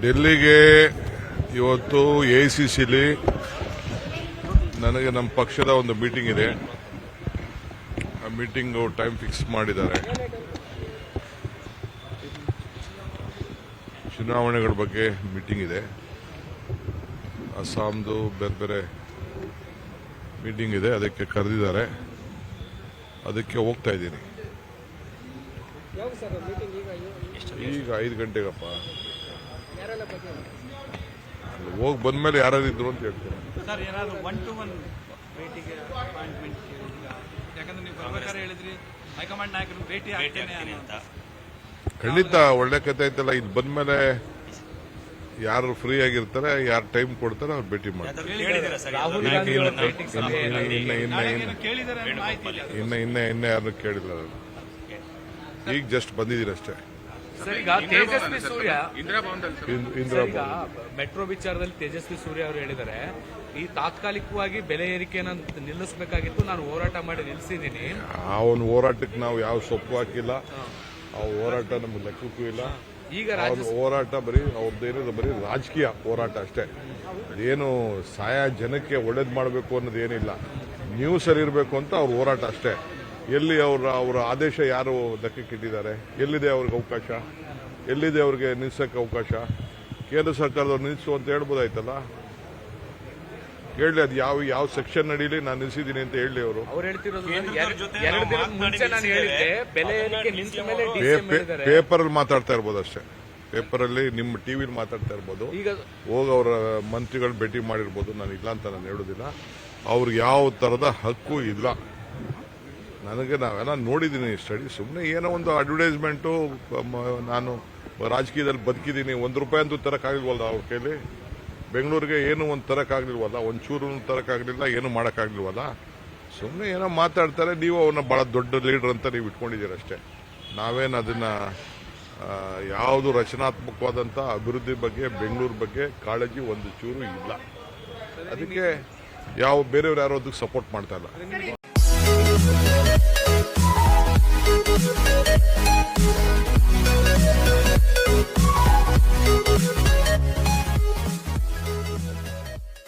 ಡೆಲ್ಲಿಗೆ ಇವತ್ತು ಎಐಸಿಸಿಲಿ ನನಗೆ ನಮ್ಮ ಪಕ್ಷದ ಒಂದು ಮೀಟಿಂಗ್ ಇದೆ. ಆ ಮೀಟಿಂಗ್ ಟೈಮ್ ಫಿಕ್ಸ್ ಮಾಡಿದ್ದಾರೆ. ಚುನಾವಣೆಗಳ ಬಗ್ಗೆ ಮೀಟಿಂಗ್ ಇದೆ. ಅಸ್ಸಾಂದು ಬೇರೆ ಬೇರೆ ಮೀಟಿಂಗ್ ಇದೆ, ಅದಕ್ಕೆ ಕರೆದಿದ್ದಾರೆ. ಅದಕ್ಕೆ ಹೋಗ್ತಾ ಇದ್ದೀನಿ. ಈಗ 5 ಗಂಟೆಗಪ್ಪ. ಹೋಗಿ ಬಂದ್ಮೇಲೆ ಯಾರು ಇದ್ರು ಅಂತ ಹೇಳ್ತೀನಿ. ಸರ್, ಏನಾದ್ರು 1-to-1 ಭೇಟಿಗೆ ಅಪಾಯಿಂಟ್ಮೆಂಟ್ ಯಾಕಂದ್ರೆ ನೀವು ಬರ್ಬೇಕಾದ್ರೆ ಹೇಳಿದ್ರಿ ಹೈಕಮಾಂಡ್ ನಾಯಕರು ಭೇಟಿ ಆಗ್ತೇನೆ ಅಂತ. ಖಂಡಿತ ಒಳ್ಳೆ ಕತೆ ಐತಲ್ಲ. ಇದು ಬಂದ್ಮೇಲೆ ಯಾರು ಫ್ರೀ ಆಗಿರ್ತಾರೆ, ಯಾರು ಟೈಮ್ ಕೊಡ್ತಾರೆ ಅವ್ರು ಭೇಟಿ ಮಾಡ್ತಾರೆ. ಇನ್ನ ಯಾರು ಕೇಳಿಲ್ಲ. ಈಗ ಜಸ್ಟ್ ಬಂದಿದ್ದೀನಿ ಅಷ್ಟೇ. ಈಗ ತೇಜಸ್ವಿ ಸೂರ್ಯ ಇಂದಿರಾ ಮೆಟ್ರೋ ವಿಚಾರದಲ್ಲಿ ತೇಜಸ್ವಿ ಸೂರ್ಯ ಅವರು ಹೇಳಿದ್ದಾರೆ, ಈ ತಾತ್ಕಾಲಿಕವಾಗಿ ಬೆಲೆ ಏರಿಕೆಯನ್ನು ನಿಲ್ಲಿಸಬೇಕಾಗಿತ್ತು, ನಾನು ಹೋರಾಟ ಮಾಡಿ ನಿಲ್ಲಿಸಿದ್ದೀನಿ. ಆ ಒಂದು ಹೋರಾಟಕ್ಕೆ ನಾವು ಯಾವ ಸೊಪ್ಪು ಹಾಕಿಲ್ಲ. ಆ ಹೋರಾಟ ನಮ್ಗೆ ಲೆಕ್ಕಕ್ಕೂ ಇಲ್ಲ. ಈಗ ಹೋರಾಟ ಅವ್ರದ್ದೇನಿದೆ ಬರೀ ರಾಜಕೀಯ ಹೋರಾಟ ಅಷ್ಟೇ. ಅದೇನು ಸಾಯಾ ಜನಕ್ಕೆ ಒಳ್ಳೇದು ಮಾಡಬೇಕು ಅನ್ನೋದೇನಿಲ್ಲ. ನೀವು ಸರಿ ಇರಬೇಕು ಅಂತ ಅವ್ರ ಹೋರಾಟ ಅಷ್ಟೇ. ಎಲ್ಲಿ ಅವರ ಆದೇಶ ಯಾರು ಲೆಕ್ಕಕ್ಕಿಟ್ಟಿದ್ದಾರೆ? ಎಲ್ಲಿದೆ ಅವ್ರಿಗೆ ಅವಕಾಶ? ಎಲ್ಲಿದೆ ಅವ್ರಿಗೆ ನಿಲ್ಸಕ್ಕೆ ಅವಕಾಶ? ಕೇಂದ್ರ ಸರ್ಕಾರದವ್ರು ನಿಲ್ಲಿಸು ಅಂತ ಹೇಳ್ಬೋದಾಯ್ತಲ್ಲ. ಹೇಳಿ, ಅದು ಯಾವ ಸೆಕ್ಷನ್ ನಡೀಲಿ, ನಾನು ನಿಲ್ಸಿದ್ದೀನಿ ಅಂತ ಹೇಳಿ. ಅವರು ಪೇಪರಲ್ಲಿ ಮಾತಾಡ್ತಾ ಇರ್ಬೋದು ಅಷ್ಟೇ. ಪೇಪರಲ್ಲಿ ನಿಮ್ಮ ಟಿವಿಲಿ ಮಾತಾಡ್ತಾ ಇರ್ಬೋದು. ಹೋಗಿ ಅವರ ಮಂತ್ರಿಗಳು ಭೇಟಿ ಮಾಡಿರ್ಬೋದು. ನಾನು ಇಲ್ಲ ಅಂತ ನಾನು ಹೇಳೋದಿಲ್ಲ. ಅವ್ರಿಗೆ ಯಾವ ತರದ ಹಕ್ಕು ಇಲ್ಲ. ನನಗೆ ನಾವೆಲ್ಲ ನೋಡಿದ್ದೀನಿ ಸ್ಟಡಿ. ಸುಮ್ಮನೆ ಏನೋ ಒಂದು ಅಡ್ವರ್ಟೈಸ್ಮೆಂಟು. ನಾನು ರಾಜಕೀಯದಲ್ಲಿ ಬದುಕಿದ್ದೀನಿ, ₹1 ಅಂತೂ ತರಕ್ಕಾಗಿಲ್ವಲ್ಲ ಅವ್ರ ಕೈಲಿ. ಬೆಂಗಳೂರಿಗೆ ಏನು ಒಂದು ತರಕ್ಕಾಗ್ಲಿಲ್ವಲ್ಲ, ಒಂಚೂರು ತರಕ್ಕಾಗ್ಲಿಲ್ಲ, ಏನು ಮಾಡೋಕ್ಕಾಗ್ಲಿಲ್ವಲ್ಲ. ಸುಮ್ಮನೆ ಏನೋ ಮಾತಾಡ್ತಾರೆ. ನೀವು ಅವನ್ನ ಬಹಳ ದೊಡ್ಡ ಲೀಡರ್ ಅಂತ ನೀವು ಇಟ್ಕೊಂಡಿದ್ದೀರ ಅಷ್ಟೇ. ನಾವೇನು ಅದನ್ನ ಯಾವುದು ರಚನಾತ್ಮಕವಾದಂಥ ಅಭಿವೃದ್ಧಿ ಬಗ್ಗೆ, ಬೆಂಗಳೂರು ಬಗ್ಗೆ ಕಾಳಜಿ ಒಂದು ಚೂರು ಇಲ್ಲ. ಅದಕ್ಕೆ ಬೇರೆಯವ್ರು ಯಾರು ಅದಕ್ಕೆ ಸಪೋರ್ಟ್ ಮಾಡ್ತಾ ಇಲ್ಲ.